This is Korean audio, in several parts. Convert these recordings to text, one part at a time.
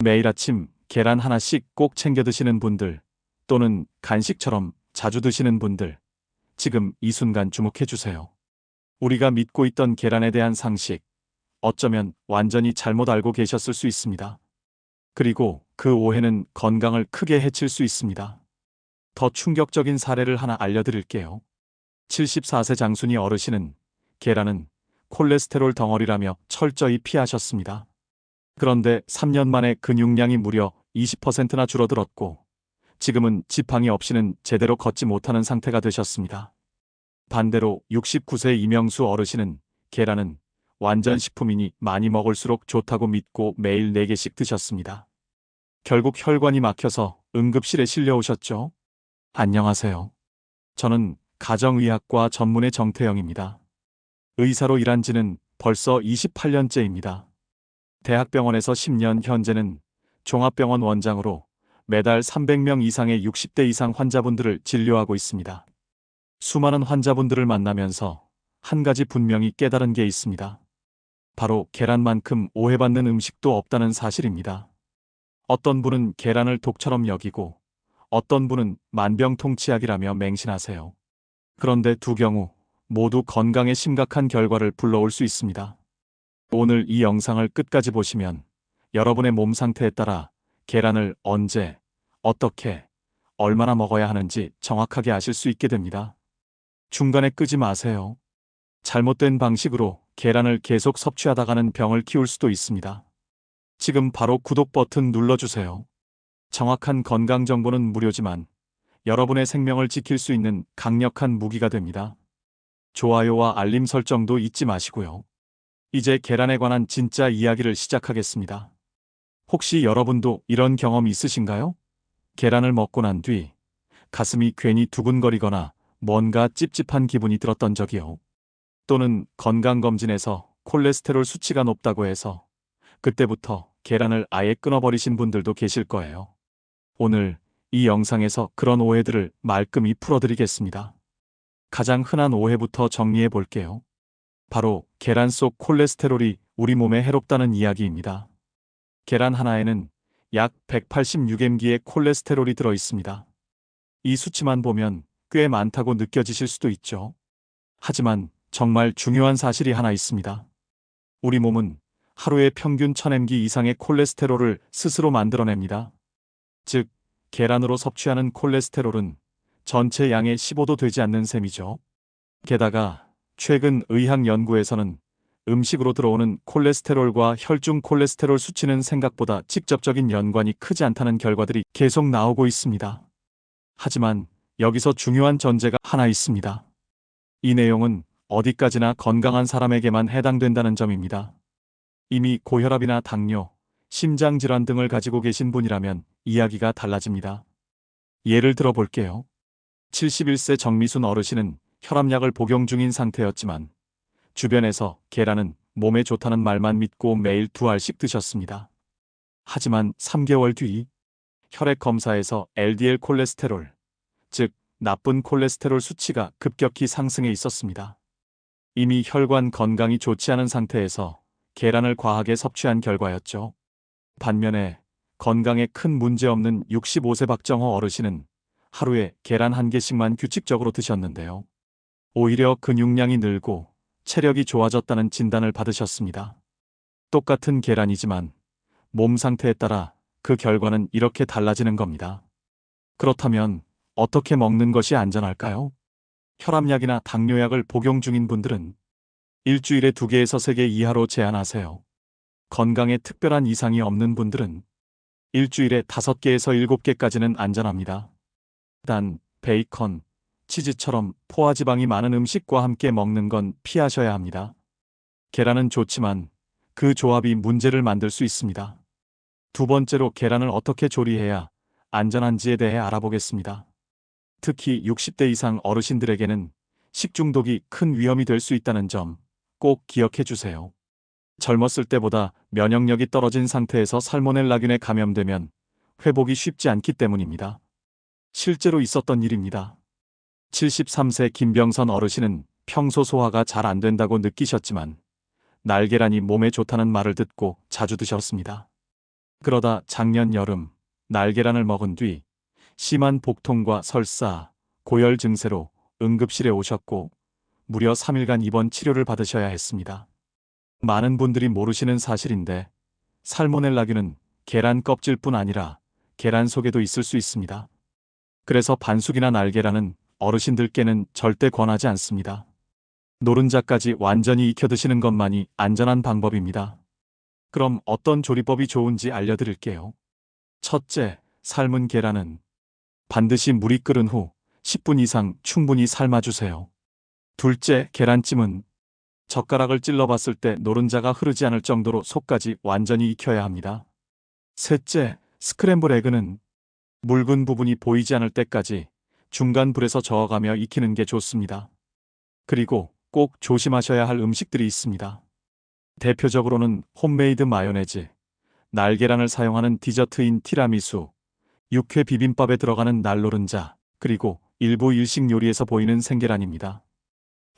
매일 아침 계란 하나씩 꼭 챙겨 드시는 분들, 또는 간식처럼 자주 드시는 분들, 지금 이 순간 주목해 주세요. 우리가 믿고 있던 계란에 대한 상식, 어쩌면 완전히 잘못 알고 계셨을 수 있습니다. 그리고 그 오해는 건강을 크게 해칠 수 있습니다. 더 충격적인 사례를 하나 알려드릴게요. 74세 장순이 어르신은 계란은 콜레스테롤 덩어리라며 철저히 피하셨습니다. 그런데 3년 만에 근육량이 무려 20%나 줄어들었고, 지금은 지팡이 없이는 제대로 걷지 못하는 상태가 되셨습니다. 반대로 69세 이명수 어르신은 계란은 완전 식품이니 많이 먹을수록 좋다고 믿고 매일 4개씩 드셨습니다. 결국 혈관이 막혀서 응급실에 실려오셨죠. 안녕하세요. 저는 가정의학과 전문의 정태영입니다. 의사로 일한 지는 벌써 28년째입니다. 대학병원에서 10년, 현재는 종합병원 원장으로 매달 300명 이상의 60대 이상 환자분들을 진료하고 있습니다. 수많은 환자분들을 만나면서 한 가지 분명히 깨달은 게 있습니다. 바로 계란만큼 오해받는 음식도 없다는 사실입니다. 어떤 분은 계란을 독처럼 여기고, 어떤 분은 만병통치약이라며 맹신하세요. 그런데 두 경우 모두 건강에 심각한 결과를 불러올 수 있습니다. 오늘 이 영상을 끝까지 보시면 여러분의 몸 상태에 따라 계란을 언제, 어떻게, 얼마나 먹어야 하는지 정확하게 아실 수 있게 됩니다. 중간에 끄지 마세요. 잘못된 방식으로 계란을 계속 섭취하다가는 병을 키울 수도 있습니다. 지금 바로 구독 버튼 눌러주세요. 정확한 건강 정보는 무료지만 여러분의 생명을 지킬 수 있는 강력한 무기가 됩니다. 좋아요와 알림 설정도 잊지 마시고요. 이제 계란에 관한 진짜 이야기를 시작하겠습니다. 혹시 여러분도 이런 경험 있으신가요? 계란을 먹고 난 뒤 가슴이 괜히 두근거리거나 뭔가 찝찝한 기분이 들었던 적이요. 또는 건강검진에서 콜레스테롤 수치가 높다고 해서 그때부터 계란을 아예 끊어버리신 분들도 계실 거예요. 오늘 이 영상에서 그런 오해들을 말끔히 풀어드리겠습니다. 가장 흔한 오해부터 정리해 볼게요. 바로 계란 속 콜레스테롤이 우리 몸에 해롭다는 이야기입니다. 계란 하나에는 약 186mg의 콜레스테롤이 들어 있습니다. 이 수치만 보면 꽤 많다고 느껴지실 수도 있죠. 하지만 정말 중요한 사실이 하나 있습니다. 우리 몸은 하루에 평균 1000mg 이상의 콜레스테롤을 스스로 만들어냅니다. 즉, 계란으로 섭취하는 콜레스테롤은 전체 양의 15도 되지 않는 셈이죠. 게다가 최근 의학 연구에서는 음식으로 들어오는 콜레스테롤과 혈중 콜레스테롤 수치는 생각보다 직접적인 연관이 크지 않다는 결과들이 계속 나오고 있습니다. 하지만 여기서 중요한 전제가 하나 있습니다. 이 내용은 어디까지나 건강한 사람에게만 해당된다는 점입니다. 이미 고혈압이나 당뇨, 심장질환 등을 가지고 계신 분이라면 이야기가 달라집니다. 예를 들어 볼게요. 71세 정미순 어르신은 혈압약을 복용 중인 상태였지만 주변에서 계란은 몸에 좋다는 말만 믿고 매일 2알씩 드셨습니다. 하지만 3개월 뒤 혈액 검사에서 LDL 콜레스테롤, 즉 나쁜 콜레스테롤 수치가 급격히 상승해 있었습니다. 이미 혈관 건강이 좋지 않은 상태에서 계란을 과하게 섭취한 결과였죠. 반면에 건강에 큰 문제 없는 65세 박정호 어르신은 하루에 계란 1개씩만 규칙적으로 드셨는데요. 오히려 근육량이 늘고 체력이 좋아졌다는 진단을 받으셨습니다. 똑같은 계란이지만 몸 상태에 따라 그 결과는 이렇게 달라지는 겁니다. 그렇다면 어떻게 먹는 것이 안전할까요? 혈압약이나 당뇨약을 복용 중인 분들은 일주일에 2개에서 3개 이하로 제한하세요. 건강에 특별한 이상이 없는 분들은 일주일에 5개에서 7개까지는 안전합니다. 단, 베이컨, 치즈처럼 포화지방이 많은 음식과 함께 먹는 건 피하셔야 합니다. 계란은 좋지만 그 조합이 문제를 만들 수 있습니다. 두 번째로 계란을 어떻게 조리해야 안전한지에 대해 알아보겠습니다. 특히 60대 이상 어르신들에게는 식중독이 큰 위험이 될 수 있다는 점 꼭 기억해 주세요. 젊었을 때보다 면역력이 떨어진 상태에서 살모넬라균에 감염되면 회복이 쉽지 않기 때문입니다. 실제로 있었던 일입니다. 73세 김병선 어르신은 평소 소화가 잘 안 된다고 느끼셨지만 날계란이 몸에 좋다는 말을 듣고 자주 드셨습니다. 그러다 작년 여름 날계란을 먹은 뒤 심한 복통과 설사, 고열 증세로 응급실에 오셨고 무려 3일간 입원 치료를 받으셔야 했습니다. 많은 분들이 모르시는 사실인데 살모넬라균은 계란 껍질뿐 아니라 계란 속에도 있을 수 있습니다. 그래서 반숙이나 날계란은 어르신들께는 절대 권하지 않습니다. 노른자까지 완전히 익혀 드시는 것만이 안전한 방법입니다. 그럼 어떤 조리법이 좋은지 알려드릴게요. 첫째, 삶은 계란은 반드시 물이 끓은 후 10분 이상 충분히 삶아주세요. 둘째, 계란찜은 젓가락을 찔러봤을 때 노른자가 흐르지 않을 정도로 속까지 완전히 익혀야 합니다. 셋째, 스크램블 에그는 묽은 부분이 보이지 않을 때까지 중간 불에서 저어가며 익히는 게 좋습니다. 그리고 꼭 조심하셔야 할 음식들이 있습니다. 대표적으로는 홈메이드 마요네즈, 날계란을 사용하는 디저트인 티라미수, 육회 비빔밥에 들어가는 날노른자, 그리고 일부 일식 요리에서 보이는 생계란입니다.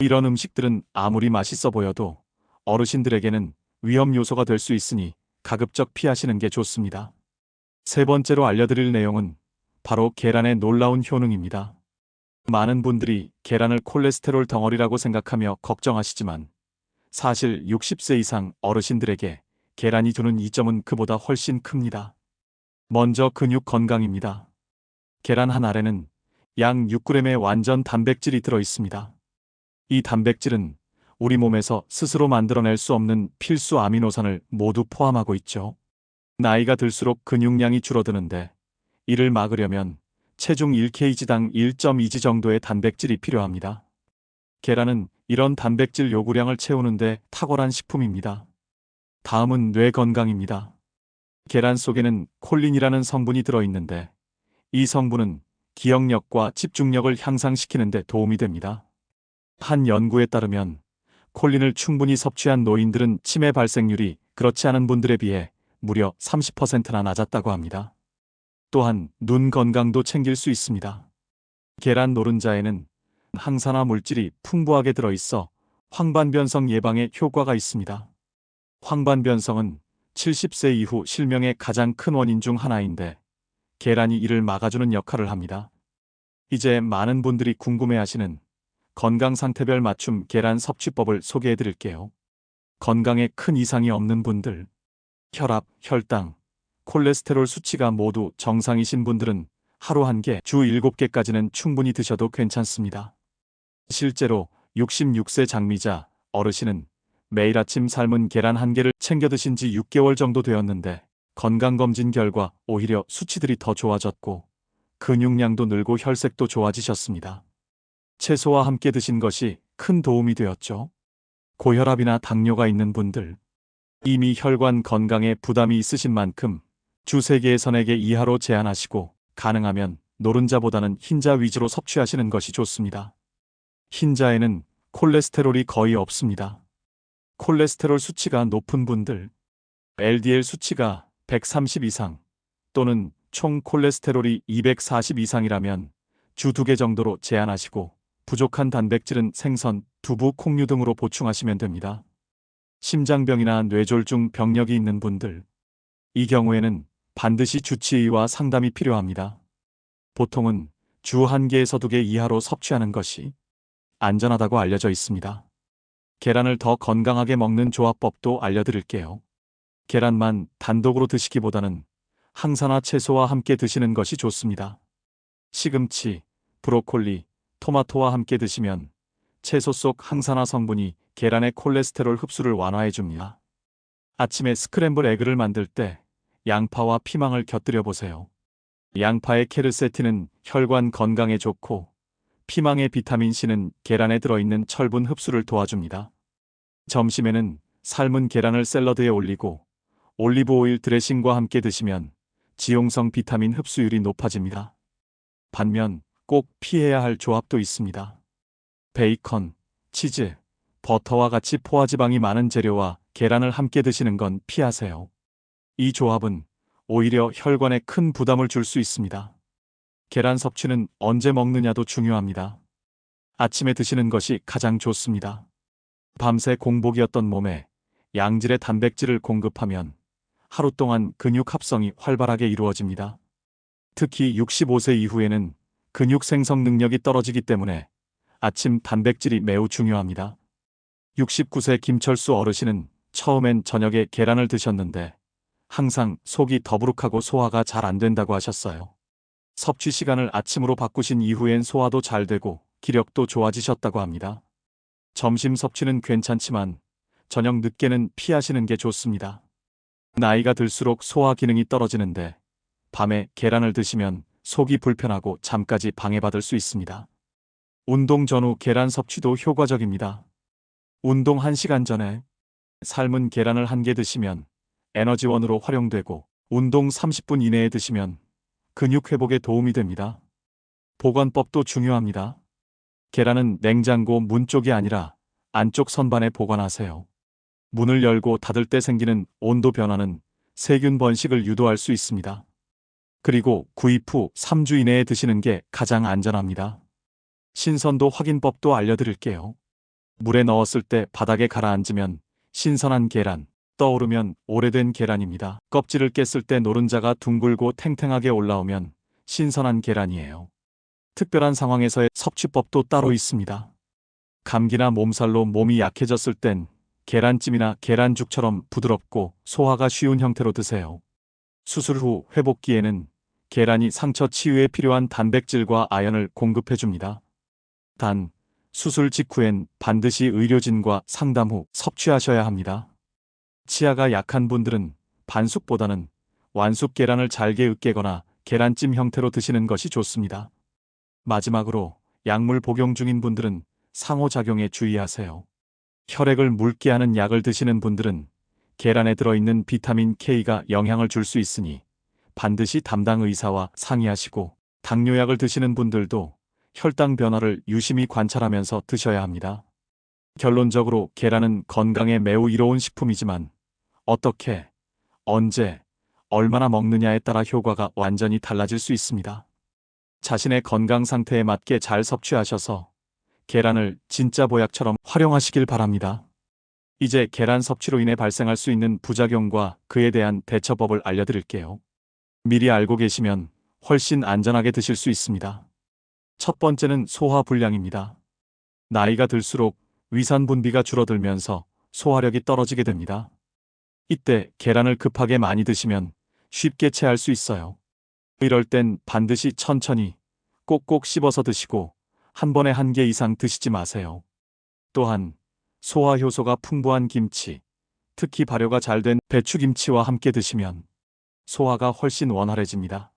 이런 음식들은 아무리 맛있어 보여도 어르신들에게는 위험 요소가 될 수 있으니 가급적 피하시는 게 좋습니다. 세 번째로 알려드릴 내용은 바로 계란의 놀라운 효능입니다. 많은 분들이 계란을 콜레스테롤 덩어리라고 생각하며 걱정하시지만 사실 60세 이상 어르신들에게 계란이 주는 이점은 그보다 훨씬 큽니다. 먼저 근육 건강입니다. 계란 한 알에는 약 6g의 완전 단백질이 들어 있습니다. 이 단백질은 우리 몸에서 스스로 만들어낼 수 없는 필수 아미노산을 모두 포함하고 있죠. 나이가 들수록 근육량이 줄어드는데 이를 막으려면 체중 1kg당 1.2g 정도의 단백질이 필요합니다. 계란은 이런 단백질 요구량을 채우는데 탁월한 식품입니다. 다음은 뇌 건강입니다. 계란 속에는 콜린이라는 성분이 들어있는데 이 성분은 기억력과 집중력을 향상시키는 데 도움이 됩니다. 한 연구에 따르면 콜린을 충분히 섭취한 노인들은 치매 발생률이 그렇지 않은 분들에 비해 무려 30%나 낮았다고 합니다. 또한 눈 건강도 챙길 수 있습니다. 계란 노른자에는 항산화 물질이 풍부하게 들어있어 황반변성 예방에 효과가 있습니다. 황반변성은 70세 이후 실명의 가장 큰 원인 중 하나인데 계란이 이를 막아주는 역할을 합니다. 이제 많은 분들이 궁금해하시는 건강 상태별 맞춤 계란 섭취법을 소개해 드릴게요. 건강에 큰 이상이 없는 분들, 혈압, 혈당, 콜레스테롤 수치가 모두 정상이신 분들은 하루 한 개, 주 7개까지는 충분히 드셔도 괜찮습니다. 실제로 66세 장미자 어르신은 매일 아침 삶은 계란 한 개를 챙겨 드신 지 6개월 정도 되었는데 건강검진 결과 오히려 수치들이 더 좋아졌고 근육량도 늘고 혈색도 좋아지셨습니다. 채소와 함께 드신 것이 큰 도움이 되었죠. 고혈압이나 당뇨가 있는 분들, 이미 혈관 건강에 부담이 있으신 만큼 주 3개에서 4개 이하로 제한하시고 가능하면 노른자보다는 흰자 위주로 섭취하시는 것이 좋습니다. 흰자에는 콜레스테롤이 거의 없습니다. 콜레스테롤 수치가 높은 분들, LDL 수치가 130 이상 또는 총 콜레스테롤이 240 이상이라면 주 2개 정도로 제한하시고 부족한 단백질은 생선, 두부, 콩류 등으로 보충하시면 됩니다. 심장병이나 뇌졸중 병력이 있는 분들, 이 경우에는 반드시 주치의와 상담이 필요합니다. 보통은 주 1개에서 2개 이하로 섭취하는 것이 안전하다고 알려져 있습니다. 계란을 더 건강하게 먹는 조합법도 알려드릴게요. 계란만 단독으로 드시기보다는 항산화 채소와 함께 드시는 것이 좋습니다. 시금치, 브로콜리, 토마토와 함께 드시면 채소 속 항산화 성분이 계란의 콜레스테롤 흡수를 완화해 줍니다. 아침에 스크램블 에그를 만들 때 양파와 피망을 곁들여 보세요. 양파의 케르세틴은 혈관 건강에 좋고 피망의 비타민C는 계란에 들어있는 철분 흡수를 도와줍니다. 점심에는 삶은 계란을 샐러드에 올리고 올리브 오일 드레싱과 함께 드시면 지용성 비타민 흡수율이 높아집니다. 반면 꼭 피해야 할 조합도 있습니다. 베이컨, 치즈, 버터와 같이 포화지방이 많은 재료와 계란을 함께 드시는 건 피하세요. 이 조합은 오히려 혈관에 큰 부담을 줄 수 있습니다. 계란 섭취는 언제 먹느냐도 중요합니다. 아침에 드시는 것이 가장 좋습니다. 밤새 공복이었던 몸에 양질의 단백질을 공급하면 하루 동안 근육 합성이 활발하게 이루어집니다. 특히 65세 이후에는 근육 생성 능력이 떨어지기 때문에 아침 단백질이 매우 중요합니다. 69세 김철수 어르신은 처음엔 저녁에 계란을 드셨는데 항상 속이 더부룩하고 소화가 잘 안 된다고 하셨어요. 섭취 시간을 아침으로 바꾸신 이후엔 소화도 잘 되고 기력도 좋아지셨다고 합니다. 점심 섭취는 괜찮지만 저녁 늦게는 피하시는 게 좋습니다. 나이가 들수록 소화 기능이 떨어지는데 밤에 계란을 드시면 속이 불편하고 잠까지 방해받을 수 있습니다. 운동 전후 계란 섭취도 효과적입니다. 운동 1시간 전에 삶은 계란을 1개 드시면 에너지원으로 활용되고 운동 30분 이내에 드시면 근육 회복에 도움이 됩니다. 보관법도 중요합니다. 계란은 냉장고 문 쪽이 아니라 안쪽 선반에 보관하세요. 문을 열고 닫을 때 생기는 온도 변화는 세균 번식을 유도할 수 있습니다. 그리고 구입 후 3주 이내에 드시는 게 가장 안전합니다. 신선도 확인법도 알려드릴게요. 물에 넣었을 때 바닥에 가라앉으면 신선한 계란, 떠오르면 오래된 계란입니다. 껍질을 깼을 때 노른자가 둥글고 탱탱하게 올라오면 신선한 계란이에요. 특별한 상황에서의 섭취법도 따로 있습니다. 감기나 몸살로 몸이 약해졌을 땐 계란찜이나 계란죽처럼 부드럽고 소화가 쉬운 형태로 드세요. 수술 후 회복기에는 계란이 상처 치유에 필요한 단백질과 아연을 공급해줍니다. 단, 수술 직후엔 반드시 의료진과 상담 후 섭취하셔야 합니다. 치아가 약한 분들은 반숙보다는 완숙 계란을 잘게 으깨거나 계란찜 형태로 드시는 것이 좋습니다. 마지막으로 약물 복용 중인 분들은 상호작용에 주의하세요. 혈액을 묽게 하는 약을 드시는 분들은 계란에 들어있는 비타민 K가 영향을 줄 수 있으니 반드시 담당 의사와 상의하시고, 당뇨약을 드시는 분들도 혈당 변화를 유심히 관찰하면서 드셔야 합니다. 결론적으로 계란은 건강에 매우 이로운 식품이지만 어떻게, 언제, 얼마나 먹느냐에 따라 효과가 완전히 달라질 수 있습니다. 자신의 건강 상태에 맞게 잘 섭취하셔서 계란을 진짜 보약처럼 활용하시길 바랍니다. 이제 계란 섭취로 인해 발생할 수 있는 부작용과 그에 대한 대처법을 알려드릴게요. 미리 알고 계시면 훨씬 안전하게 드실 수 있습니다. 첫 번째는 소화불량입니다. 나이가 들수록 위산 분비가 줄어들면서 소화력이 떨어지게 됩니다. 이때 계란을 급하게 많이 드시면 쉽게 체할 수 있어요. 이럴 땐 반드시 천천히 꼭꼭 씹어서 드시고 한 번에 1개 이상 드시지 마세요. 또한 소화 효소가 풍부한 김치, 특히 발효가 잘 된 배추김치와 함께 드시면 소화가 훨씬 원활해집니다.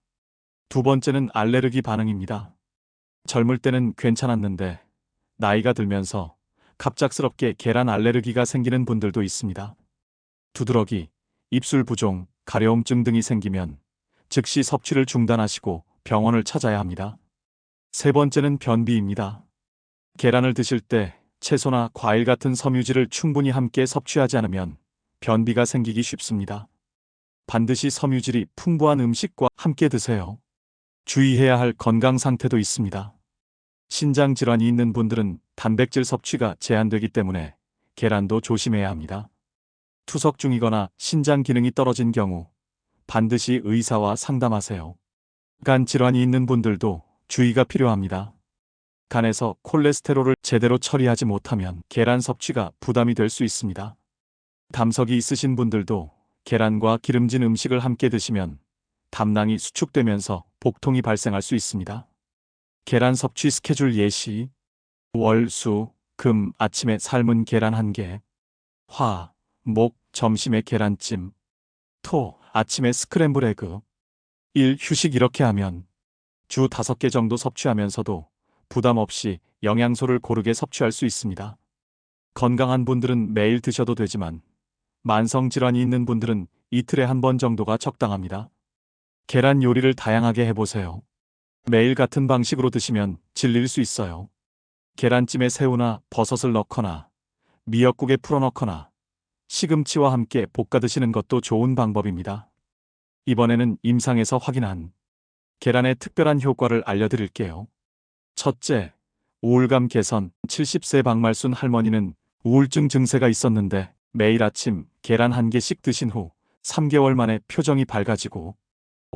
두 번째는 알레르기 반응입니다. 젊을 때는 괜찮았는데 나이가 들면서 갑작스럽게 계란 알레르기가 생기는 분들도 있습니다. 두드러기, 입술 부종, 가려움증 등이 생기면 즉시 섭취를 중단하시고 병원을 찾아야 합니다. 세 번째는 변비입니다. 계란을 드실 때 채소나 과일 같은 섬유질을 충분히 함께 섭취하지 않으면 변비가 생기기 쉽습니다. 반드시 섬유질이 풍부한 음식과 함께 드세요. 주의해야 할 건강 상태도 있습니다. 신장 질환이 있는 분들은 단백질 섭취가 제한되기 때문에 계란도 조심해야 합니다. 투석 중이거나 신장 기능이 떨어진 경우 반드시 의사와 상담하세요. 간 질환이 있는 분들도 주의가 필요합니다. 간에서 콜레스테롤을 제대로 처리하지 못하면 계란 섭취가 부담이 될 수 있습니다. 담석이 있으신 분들도 계란과 기름진 음식을 함께 드시면 담낭이 수축되면서 복통이 발생할 수 있습니다. 계란 섭취 스케줄 예시: 월, 수, 금 아침에 삶은 계란 1개, 화, 목 점심에 계란찜, 토 아침에 스크램블 에그, 일 휴식. 이렇게 하면 주 5개 정도 섭취하면서도 부담 없이 영양소를 고르게 섭취할 수 있습니다. 건강한 분들은 매일 드셔도 되지만 만성질환이 있는 분들은 이틀에 1번 정도가 적당합니다. 계란 요리를 다양하게 해보세요. 매일 같은 방식으로 드시면 질릴 수 있어요. 계란찜에 새우나 버섯을 넣거나 미역국에 풀어 넣거나 시금치와 함께 볶아 드시는 것도 좋은 방법입니다. 이번에는 임상에서 확인한 계란의 특별한 효과를 알려드릴게요. 첫째, 우울감 개선. 70세 박말순 할머니는 우울증 증세가 있었는데 매일 아침 계란 1개씩 드신 후 3개월 만에 표정이 밝아지고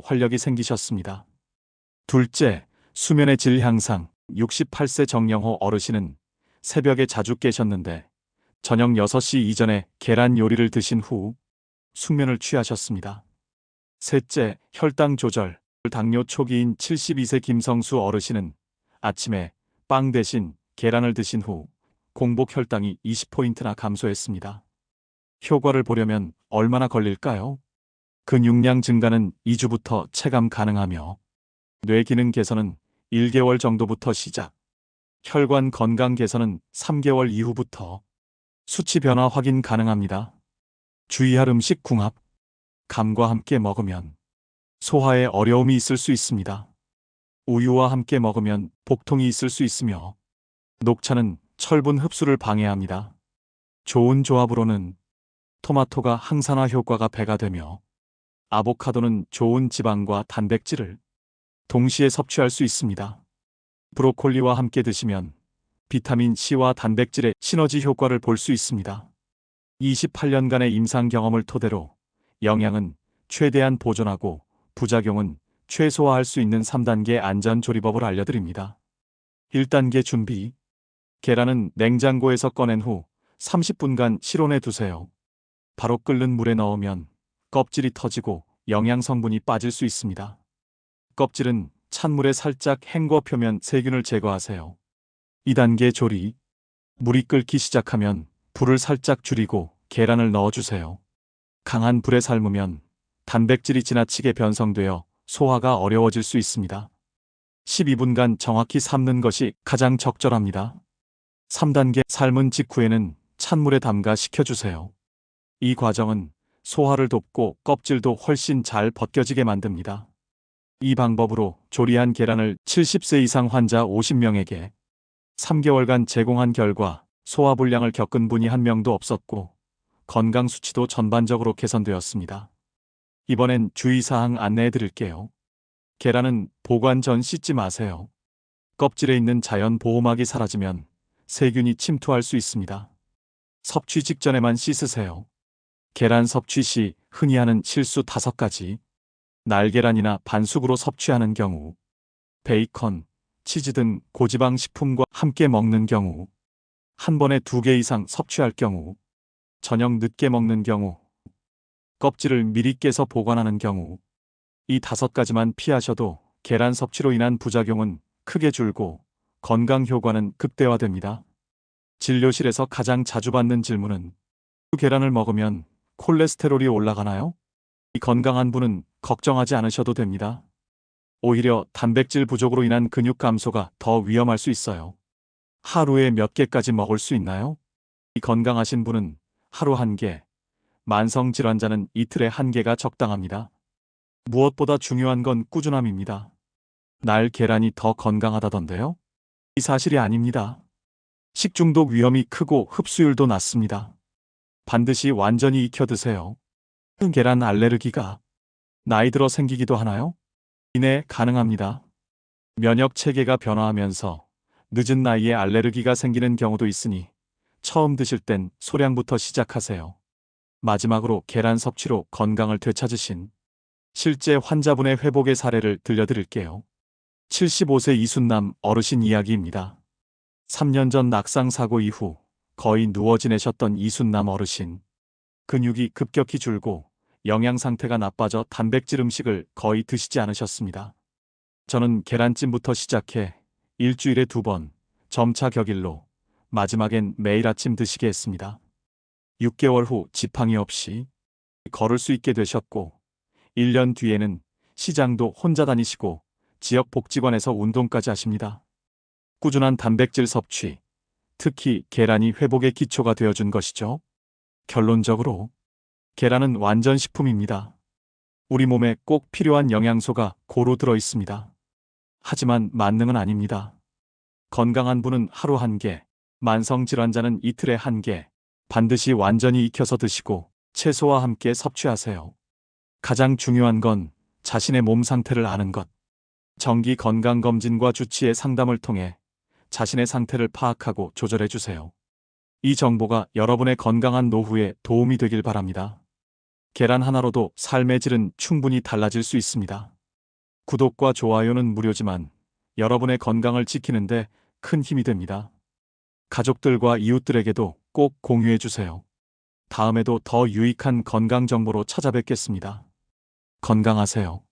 활력이 생기셨습니다. 둘째, 수면의 질 향상. 68세 정영호 어르신은 새벽에 자주 깨셨는데 저녁 6시 이전에 계란 요리를 드신 후 숙면을 취하셨습니다. 셋째, 혈당 조절. 당뇨 초기인 72세 김성수 어르신은 아침에 빵 대신 계란을 드신 후 공복 혈당이 20포인트나 감소했습니다. 효과를 보려면 얼마나 걸릴까요? 근육량 증가는 2주부터 체감 가능하며 뇌 기능 개선은 1개월 정도부터 시작, 혈관 건강 개선은 3개월 이후부터 수치 변화 확인 가능합니다. 주의할 음식 궁합. 감과 함께 먹으면 소화에 어려움이 있을 수 있습니다. 우유와 함께 먹으면 복통이 있을 수 있으며 녹차는 철분 흡수를 방해합니다. 좋은 조합으로는 토마토가 항산화 효과가 배가 되며 아보카도는 좋은 지방과 단백질을 동시에 섭취할 수 있습니다. 브로콜리와 함께 드시면 비타민 C와 단백질의 시너지 효과를 볼 수 있습니다. 28년간의 임상 경험을 토대로 영양은 최대한 보존하고 부작용은 최소화할 수 있는 3단계 안전 조리법을 알려드립니다. 1단계 준비. 계란은 냉장고에서 꺼낸 후 30분간 실온에 두세요. 바로 끓는 물에 넣으면 껍질이 터지고 영양 성분이 빠질 수 있습니다. 껍질은 찬물에 살짝 헹궈 표면 세균을 제거하세요. 2단계 조리. 물이 끓기 시작하면 불을 살짝 줄이고 계란을 넣어주세요. 강한 불에 삶으면 단백질이 지나치게 변성되어 소화가 어려워질 수 있습니다. 12분간 정확히 삶는 것이 가장 적절합니다. 3단계 삶은 직후에는 찬물에 담가 식혀주세요. 이 과정은 소화를 돕고 껍질도 훨씬 잘 벗겨지게 만듭니다. 이 방법으로 조리한 계란을 70세 이상 환자 50명에게 3개월간 제공한 결과 소화불량을 겪은 분이 한 명도 없었고 건강 수치도 전반적으로 개선되었습니다. 이번엔 주의사항 안내해 드릴게요. 계란은 보관 전 씻지 마세요. 껍질에 있는 자연 보호막이 사라지면 세균이 침투할 수 있습니다. 섭취 직전에만 씻으세요. 계란 섭취 시 흔히 하는 실수 5가지. 날계란이나 반숙으로 섭취하는 경우, 베이컨, 치즈 등 고지방 식품과 함께 먹는 경우, 한 번에 2개 이상 섭취할 경우, 저녁 늦게 먹는 경우, 껍질을 미리 깨서 보관하는 경우, 이 5가지만 피하셔도 계란 섭취로 인한 부작용은 크게 줄고 건강 효과는 극대화됩니다. 진료실에서 가장 자주 받는 질문은 계란을 먹으면 콜레스테롤이 올라가나요? 이 건강한 분은 걱정하지 않으셔도 됩니다. 오히려 단백질 부족으로 인한 근육 감소가 더 위험할 수 있어요. 하루에 몇 개까지 먹을 수 있나요? 이 건강하신 분은 하루 1개, 만성질환자는 이틀에 1개가 적당합니다. 무엇보다 중요한 건 꾸준함입니다. 날 계란이 더 건강하다던데요? 이 사실이 아닙니다. 식중독 위험이 크고 흡수율도 낮습니다. 반드시 완전히 익혀 드세요. 계란 알레르기가 나이 들어 생기기도 하나요? 이내 가능합니다. 면역 체계가 변화하면서 늦은 나이에 알레르기가 생기는 경우도 있으니 처음 드실 땐 소량부터 시작하세요. 마지막으로 계란 섭취로 건강을 되찾으신 실제 환자분의 회복의 사례를 들려드릴게요. 75세 이순남 어르신 이야기입니다. 3년 전 낙상 사고 이후 거의 누워 지내셨던 이순남 어르신. 근육이 급격히 줄고 영양 상태가 나빠져 단백질 음식을 거의 드시지 않으셨습니다. 저는 계란찜부터 시작해 일주일에 2번, 점차 격일로, 마지막엔 매일 아침 드시게 했습니다. 6개월 후 지팡이 없이 걸을 수 있게 되셨고 1년 뒤에는 시장도 혼자 다니시고 지역 복지관에서 운동까지 하십니다. 꾸준한 단백질 섭취, 특히 계란이 회복의 기초가 되어준 것이죠. 결론적으로 계란은 완전 식품입니다. 우리 몸에 꼭 필요한 영양소가 고루 들어 있습니다. 하지만 만능은 아닙니다. 건강한 분은 하루 1개, 만성질환자는 이틀에 1개, 반드시 완전히 익혀서 드시고 채소와 함께 섭취하세요. 가장 중요한 건 자신의 몸 상태를 아는 것. 정기 건강검진과 주치의 상담을 통해 자신의 상태를 파악하고 조절해 주세요. 이 정보가 여러분의 건강한 노후에 도움이 되길 바랍니다. 계란 하나로도 삶의 질은 충분히 달라질 수 있습니다. 구독과 좋아요는 무료지만 여러분의 건강을 지키는데 큰 힘이 됩니다. 가족들과 이웃들에게도 꼭 공유해 주세요. 다음에도 더 유익한 건강 정보로 찾아뵙겠습니다. 건강하세요.